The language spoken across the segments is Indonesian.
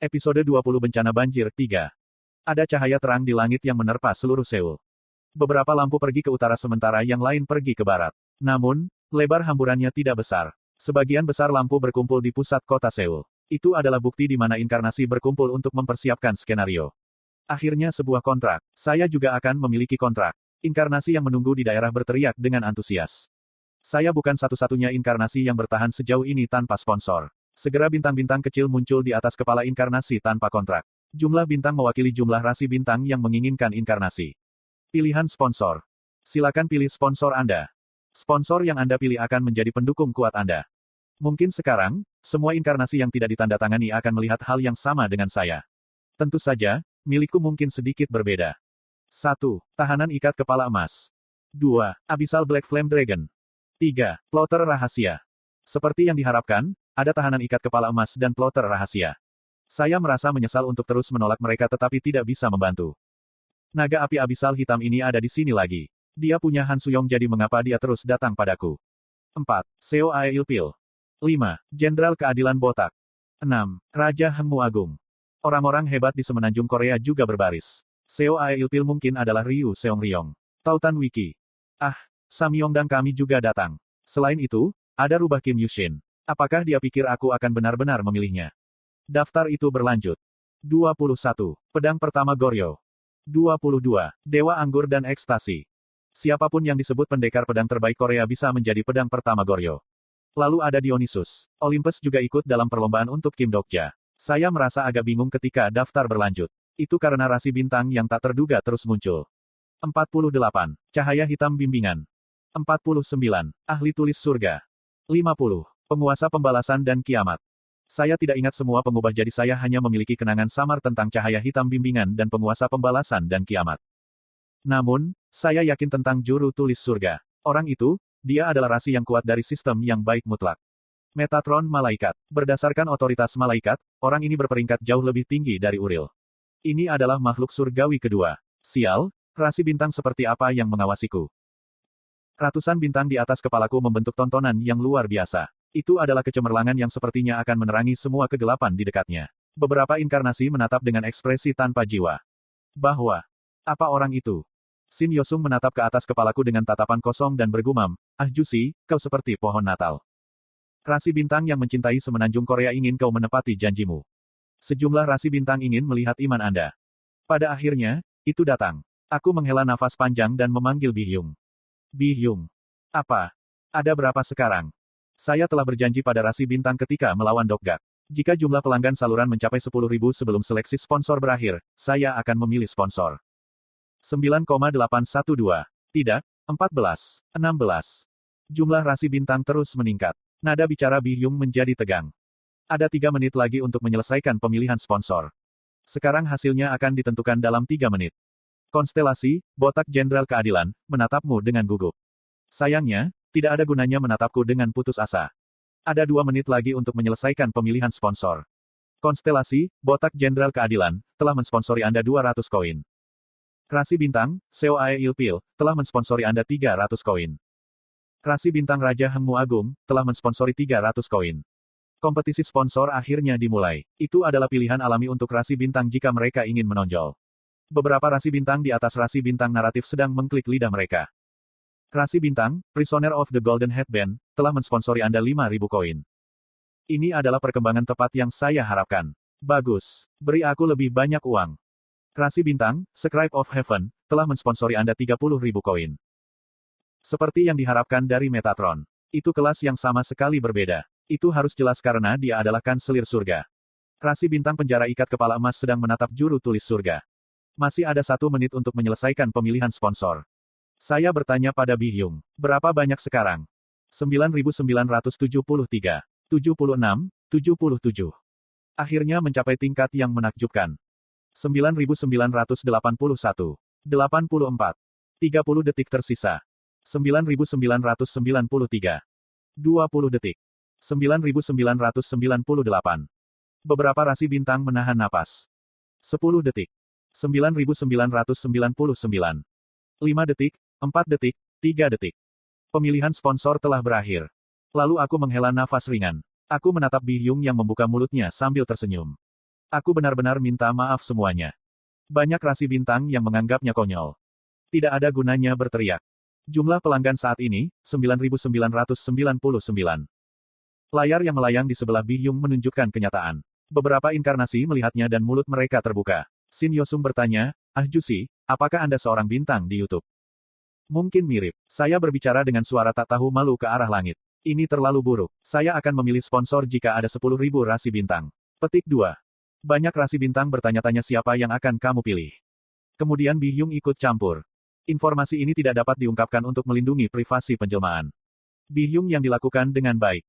Episode 20 Bencana Banjir 3. Ada cahaya terang di langit yang menerpa seluruh Seoul. Beberapa lampu pergi ke utara sementara yang lain pergi ke barat. Namun, lebar hamburannya tidak besar. Sebagian besar lampu berkumpul di pusat kota Seoul. Itu adalah bukti di mana inkarnasi berkumpul untuk mempersiapkan skenario. Akhirnya sebuah kontrak. Saya juga akan memiliki kontrak. Inkarnasi yang menunggu di daerah berteriak dengan antusias. Saya bukan satu-satunya inkarnasi yang bertahan sejauh ini tanpa sponsor. Segera bintang-bintang kecil muncul di atas kepala inkarnasi tanpa kontrak. Jumlah bintang mewakili jumlah rasi bintang yang menginginkan inkarnasi. Pilihan sponsor. Silakan pilih sponsor Anda. Sponsor yang Anda pilih akan menjadi pendukung kuat Anda. Mungkin sekarang, semua inkarnasi yang tidak ditandatangani akan melihat hal yang sama dengan saya. Tentu saja, milikku mungkin sedikit berbeda. 1. Tahanan ikat kepala emas. 2. Abyssal Black Flame Dragon. 3. Plotter rahasia. Seperti yang diharapkan, ada tahanan ikat kepala emas dan plotter rahasia. Saya merasa menyesal untuk terus menolak mereka tetapi tidak bisa membantu. Naga api abisal hitam ini ada di sini lagi. Dia punya Han Suyong jadi mengapa dia terus datang padaku. 4. Seo Ae Ilpil. 5. Jenderal Keadilan Botak. 6. Raja Hengmu Agung. Orang-orang hebat di semenanjung Korea juga berbaris. Seo Ae Ilpil mungkin adalah Ryu Seong Ryong. Tautan Wiki. Ah, Samyong dan kami juga datang. Selain itu, ada rubah Kim Yushin. Apakah dia pikir aku akan benar-benar memilihnya? Daftar itu berlanjut. 21. Pedang pertama Goryo. 22. Dewa Anggur dan Ekstasi. Siapapun yang disebut pendekar pedang terbaik Korea bisa menjadi pedang pertama Goryo. Lalu ada Dionysus. Olympus juga ikut dalam perlombaan untuk Kim Dokja. Saya merasa agak bingung ketika daftar berlanjut. Itu karena rasi bintang yang tak terduga terus muncul. 48. Cahaya hitam bimbingan. 49. Ahli tulis surga. 50. Penguasa pembalasan dan kiamat. Saya tidak ingat semua pengubah jadi saya hanya memiliki kenangan samar tentang cahaya hitam bimbingan dan penguasa pembalasan dan kiamat. Namun, saya yakin tentang juru tulis surga. Orang itu, dia adalah rasi yang kuat dari sistem yang baik mutlak. Metatron Malaikat. Berdasarkan otoritas malaikat, orang ini berperingkat jauh lebih tinggi dari Uril. Ini adalah makhluk surgawi kedua. Sial, rasi bintang seperti apa yang mengawasiku? Ratusan bintang di atas kepalaku membentuk tontonan yang luar biasa. Itu adalah kecemerlangan yang sepertinya akan menerangi semua kegelapan di dekatnya. Beberapa inkarnasi menatap dengan ekspresi tanpa jiwa. Bahwa, apa orang itu? Shin Yosung menatap ke atas kepalaku dengan tatapan kosong dan bergumam, ah Jusi, kau seperti pohon Natal. Rasi bintang yang mencintai semenanjung Korea ingin kau menepati janjimu. Sejumlah rasi bintang ingin melihat iman Anda. Pada akhirnya, itu datang. Aku menghela nafas panjang dan memanggil Bi Hyung. Bi Hyung. Apa? Ada berapa sekarang? Saya telah berjanji pada rasi bintang ketika melawan Dokgak. Jika jumlah pelanggan saluran mencapai 10.000 sebelum seleksi sponsor berakhir, saya akan memilih sponsor. 9,812. Tidak, 14, 16. Jumlah rasi bintang terus meningkat. Nada bicara Bi Hyung menjadi tegang. Ada 3 menit lagi untuk menyelesaikan pemilihan sponsor. Sekarang hasilnya akan ditentukan dalam 3 menit. Konstelasi, Botak Jenderal Keadilan, menatapmu dengan gugup. Sayangnya, tidak ada gunanya menatapku dengan putus asa. Ada 2 menit lagi untuk menyelesaikan pemilihan sponsor. Konstelasi, Botak Jenderal Keadilan, telah mensponsori Anda 200 koin. Rasi Bintang, Seo Ae Ilpil, telah mensponsori Anda 300 koin. Rasi Bintang Raja Hengmu Agung, telah mensponsori 300 koin. Kompetisi sponsor akhirnya dimulai. Itu adalah pilihan alami untuk rasi bintang jika mereka ingin menonjol. Beberapa rasi bintang di atas rasi bintang naratif sedang mengklik lidah mereka. Rasi bintang, Prisoner of the Golden Headband, telah mensponsori Anda 5.000 koin. Ini adalah perkembangan tepat yang saya harapkan. Bagus. Beri aku lebih banyak uang. Rasi bintang, Scribe of Heaven, telah mensponsori Anda 30.000 koin. Seperti yang diharapkan dari Metatron. Itu kelas yang sama sekali berbeda. Itu harus jelas karena dia adalah kanselir surga. Rasi bintang penjara ikat kepala emas sedang menatap juru tulis surga. Masih ada 1 menit untuk menyelesaikan pemilihan sponsor. Saya bertanya pada Bi Hyung, berapa banyak sekarang? 9.973, 76, 77. Akhirnya mencapai tingkat yang menakjubkan. 9.981, 84. 30 detik tersisa. 9.993. 20 detik. 9.998. Beberapa rasi bintang menahan napas. 10 detik. 9.999. 5 detik. 4 detik, 3 detik. Pemilihan sponsor telah berakhir. Lalu aku menghela nafas ringan. Aku menatap Bi Hyung yang membuka mulutnya sambil tersenyum. Aku benar-benar minta maaf semuanya. Banyak rasi bintang yang menganggapnya konyol. Tidak ada gunanya berteriak. Jumlah pelanggan saat ini, 9.999. Layar yang melayang di sebelah Bihyung menunjukkan kenyataan. Beberapa inkarnasi melihatnya dan mulut mereka terbuka. Shin Yosung bertanya, "Ah Jusi, apakah Anda seorang bintang di YouTube?" Mungkin mirip. Saya berbicara dengan suara tak tahu malu ke arah langit. Ini terlalu buruk. Saya akan memilih sponsor jika ada 10.000 rasi bintang. Petik 2. Banyak rasi bintang bertanya-tanya siapa yang akan kamu pilih. Kemudian Bihyung ikut campur. Informasi ini tidak dapat diungkapkan untuk melindungi privasi penjelmaan. Bihyung yang dilakukan dengan baik.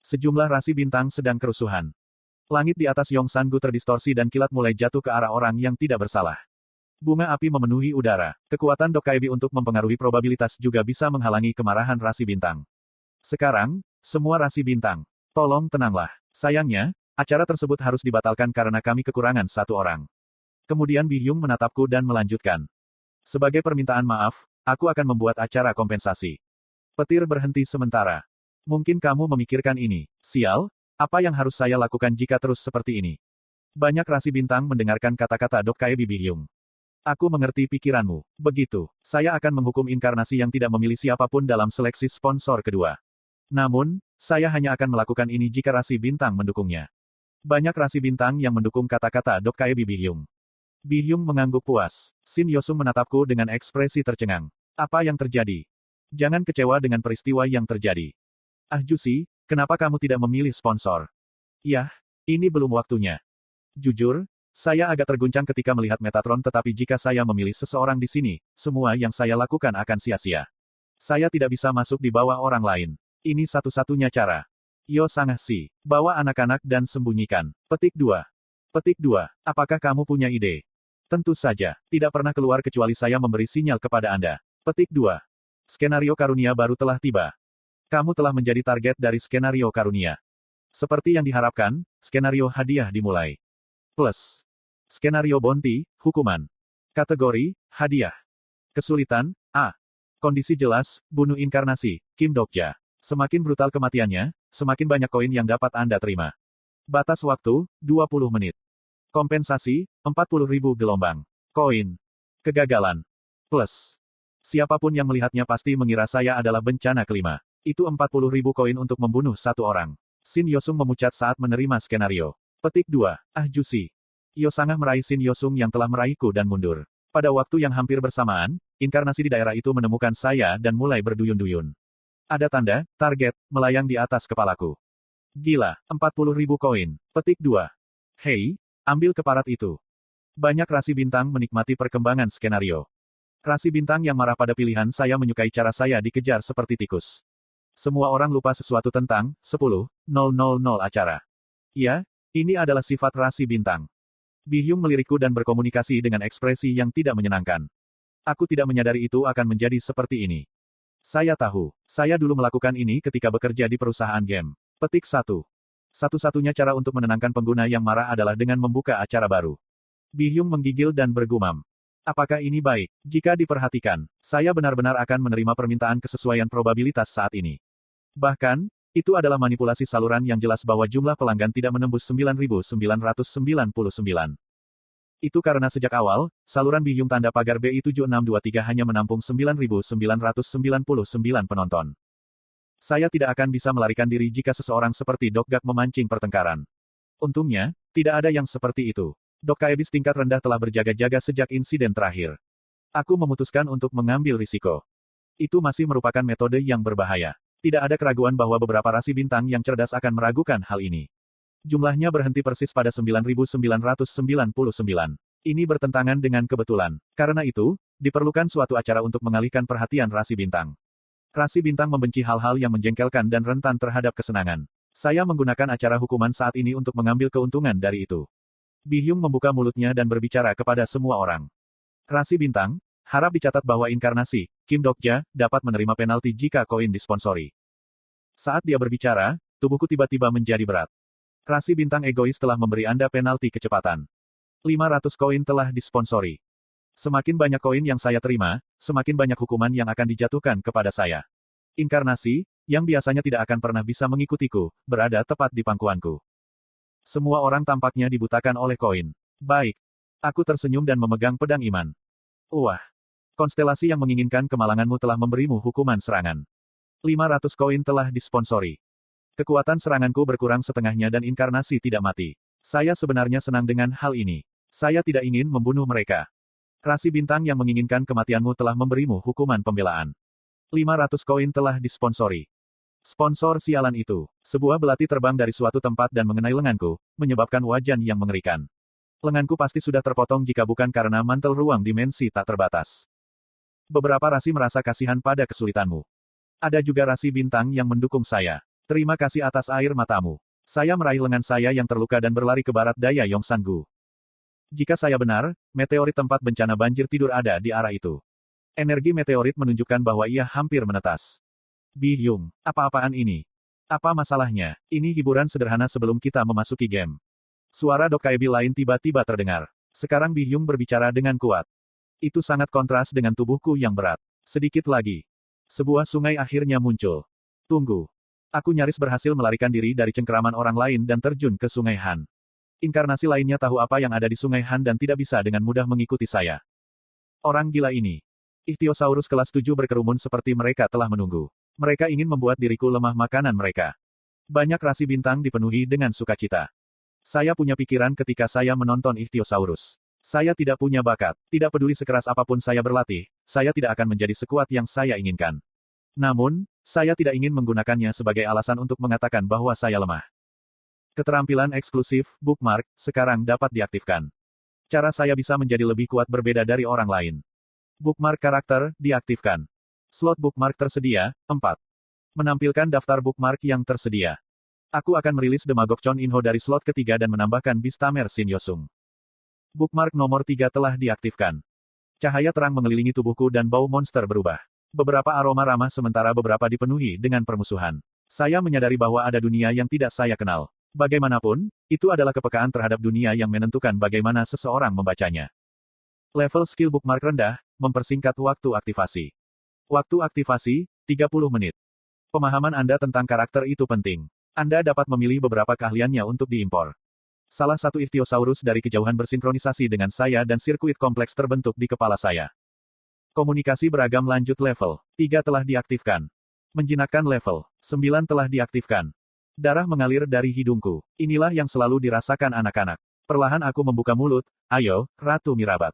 Sejumlah rasi bintang sedang kerusuhan. Langit di atas Yongsan-gu terdistorsi dan kilat mulai jatuh ke arah orang yang tidak bersalah. Bunga api memenuhi udara. Kekuatan Dokkaibi untuk mempengaruhi probabilitas juga bisa menghalangi kemarahan rasi bintang. Sekarang, semua rasi bintang. Tolong tenanglah. Sayangnya, acara tersebut harus dibatalkan karena kami kekurangan satu orang. Kemudian Bihyung menatapku dan melanjutkan. Sebagai permintaan maaf, aku akan membuat acara kompensasi. Petir berhenti sementara. Mungkin kamu memikirkan ini. Sial, apa yang harus saya lakukan jika terus seperti ini? Banyak rasi bintang mendengarkan kata-kata Dokkaibi Bihyung. Aku mengerti pikiranmu. Begitu, saya akan menghukum inkarnasi yang tidak memilih siapapun dalam seleksi sponsor kedua. Namun, saya hanya akan melakukan ini jika rasi bintang mendukungnya. Banyak rasi bintang yang mendukung kata-kata Dokkaibi Bihyung. Bihyung mengangguk puas. Shin Yosung menatapku dengan ekspresi tercengang. Apa yang terjadi? Jangan kecewa dengan peristiwa yang terjadi. Ah Jusi, kenapa kamu tidak memilih sponsor? Yah, ini belum waktunya. Jujur, saya agak terguncang ketika melihat Metatron tetapi jika saya memilih seseorang di sini, semua yang saya lakukan akan sia-sia. Saya tidak bisa masuk di bawah orang lain. Ini satu-satunya cara. Yo Sangah Si, bawa anak-anak dan sembunyikan. Petik 2. Petik 2. Apakah kamu punya ide? Tentu saja, tidak pernah keluar kecuali saya memberi sinyal kepada Anda. Petik 2. Skenario karunia baru telah tiba. Kamu telah menjadi target dari skenario karunia. Seperti yang diharapkan, skenario hadiah dimulai. Plus. Skenario bounty, hukuman. Kategori, hadiah. Kesulitan, A. Kondisi jelas, bunuh inkarnasi, Kim Dokja. Semakin brutal kematiannya, semakin banyak koin yang dapat Anda terima. Batas waktu, 20 menit. Kompensasi, 40.000 gelombang. Koin. Kegagalan. Plus. Siapapun yang melihatnya pasti mengira saya adalah bencana kelima. Itu 40.000 koin untuk membunuh satu orang. Shin Yosung memucat saat menerima skenario. Petik 2. Ah Jusi. Yo Sangah meraih Shin Yosung yang telah meraihku dan mundur. Pada waktu yang hampir bersamaan, inkarnasi di daerah itu menemukan saya dan mulai berduyun-duyun. Ada tanda, target, melayang di atas kepalaku. Gila, 40.000 koin. Petik 2. Hei, ambil keparat itu. Banyak rasi bintang menikmati perkembangan skenario. Rasi bintang yang marah pada pilihan saya menyukai cara saya dikejar seperti tikus. Semua orang lupa sesuatu tentang 10.000 acara. Ya, ini adalah sifat rasi bintang. Bihyung melirikku dan berkomunikasi dengan ekspresi yang tidak menyenangkan. Aku tidak menyadari itu akan menjadi seperti ini. Saya tahu, saya dulu melakukan ini ketika bekerja di perusahaan game. Petik 1. Satu-satunya cara untuk menenangkan pengguna yang marah adalah dengan membuka acara baru. Bihyung menggigil dan bergumam. Apakah ini baik? Jika diperhatikan, saya benar-benar akan menerima permintaan kesesuaian probabilitas saat ini. Bahkan, itu adalah manipulasi saluran yang jelas bahwa jumlah pelanggan tidak menembus 9.999. Itu karena sejak awal, saluran Bihyung tanda pagar BI7623 hanya menampung 9.999 penonton. Saya tidak akan bisa melarikan diri jika seseorang seperti Dokgak memancing pertengkaran. Untungnya, tidak ada yang seperti itu. Dokkaibi tingkat rendah telah berjaga-jaga sejak insiden terakhir. Aku memutuskan untuk mengambil risiko. Itu masih merupakan metode yang berbahaya. Tidak ada keraguan bahwa beberapa rasi bintang yang cerdas akan meragukan hal ini. Jumlahnya berhenti persis pada 9.999. Ini bertentangan dengan kebetulan. Karena itu, diperlukan suatu acara untuk mengalihkan perhatian rasi bintang. Rasi bintang membenci hal-hal yang menjengkelkan dan rentan terhadap kesenangan. Saya menggunakan acara hukuman saat ini untuk mengambil keuntungan dari itu. Bihyung membuka mulutnya dan berbicara kepada semua orang. Rasi bintang, harap dicatat bahwa inkarnasi, Kim Dokja, dapat menerima penalti jika koin disponsori. Saat dia berbicara, tubuhku tiba-tiba menjadi berat. Rasi bintang egois telah memberi Anda penalti kecepatan. 500 koin telah disponsori. Semakin banyak koin yang saya terima, semakin banyak hukuman yang akan dijatuhkan kepada saya. Inkarnasi, yang biasanya tidak akan pernah bisa mengikutiku, berada tepat di pangkuanku. Semua orang tampaknya dibutakan oleh koin. Baik. Aku tersenyum dan memegang pedang iman. Wah. Konstelasi yang menginginkan kemalanganmu telah memberimu hukuman serangan. 500 koin telah disponsori. Kekuatan seranganku berkurang setengahnya dan inkarnasi tidak mati. Saya sebenarnya senang dengan hal ini. Saya tidak ingin membunuh mereka. Rasi bintang yang menginginkan kematianmu telah memberimu hukuman pembelaan. 500 koin telah disponsori. Sponsor sialan itu. Sebuah belati terbang dari suatu tempat dan mengenai lenganku, menyebabkan wajan yang mengerikan. Lenganku pasti sudah terpotong jika bukan karena mantel ruang dimensi tak terbatas. Beberapa rasi merasa kasihan pada kesulitanmu. Ada juga rasi bintang yang mendukung saya. Terima kasih atas air matamu. Saya meraih lengan saya yang terluka dan berlari ke barat daya Yongsangu. Jika saya benar, meteorit tempat bencana banjir tidur ada di arah itu. Energi meteorit menunjukkan bahwa ia hampir menetas. Bi-hyung, apa-apaan ini? Apa masalahnya? Ini hiburan sederhana sebelum kita memasuki game. Suara Dokkaebi lain tiba-tiba terdengar. Sekarang Bi-hyung berbicara dengan kuat. Itu sangat kontras dengan tubuhku yang berat. Sedikit lagi. Sebuah sungai akhirnya muncul. Tunggu. Aku nyaris berhasil melarikan diri dari cengkeraman orang lain dan terjun ke Sungai Han. Inkarnasi lainnya tahu apa yang ada di Sungai Han dan tidak bisa dengan mudah mengikuti saya. Orang gila ini. Ichthyosaurus kelas 7 berkerumun seperti mereka telah menunggu. Mereka ingin membuat diriku lemah makanan mereka. Banyak rasi bintang dipenuhi dengan sukacita. Saya punya pikiran ketika saya menonton Ichthyosaurus. Saya tidak punya bakat, tidak peduli sekeras apapun saya berlatih, saya tidak akan menjadi sekuat yang saya inginkan. Namun, saya tidak ingin menggunakannya sebagai alasan untuk mengatakan bahwa saya lemah. Keterampilan eksklusif, bookmark, sekarang dapat diaktifkan. Cara saya bisa menjadi lebih kuat berbeda dari orang lain. Bookmark karakter, diaktifkan. Slot bookmark tersedia, 4. Menampilkan daftar bookmark yang tersedia. Aku akan merilis Demagog Chon Inho dari slot ketiga dan menambahkan Bistamer Shin Yosung. Bookmark nomor 3 telah diaktifkan. Cahaya terang mengelilingi tubuhku dan bau monster berubah. Beberapa aroma ramah sementara beberapa dipenuhi dengan permusuhan. Saya menyadari bahwa ada dunia yang tidak saya kenal. Bagaimanapun, itu adalah kepekaan terhadap dunia yang menentukan bagaimana seseorang membacanya. Level skill bookmark rendah, mempersingkat waktu aktivasi. Waktu aktivasi, 30 menit. Pemahaman Anda tentang karakter itu penting. Anda dapat memilih beberapa keahliannya untuk diimpor. Salah satu Ichthyosaurus dari kejauhan bersinkronisasi dengan saya dan sirkuit kompleks terbentuk di kepala saya. Komunikasi beragam lanjut level 3 telah diaktifkan. Menjinakkan level 9 telah diaktifkan. Darah mengalir dari hidungku. Inilah yang selalu dirasakan anak-anak. Perlahan aku membuka mulut, ayo, Ratu Mirabat.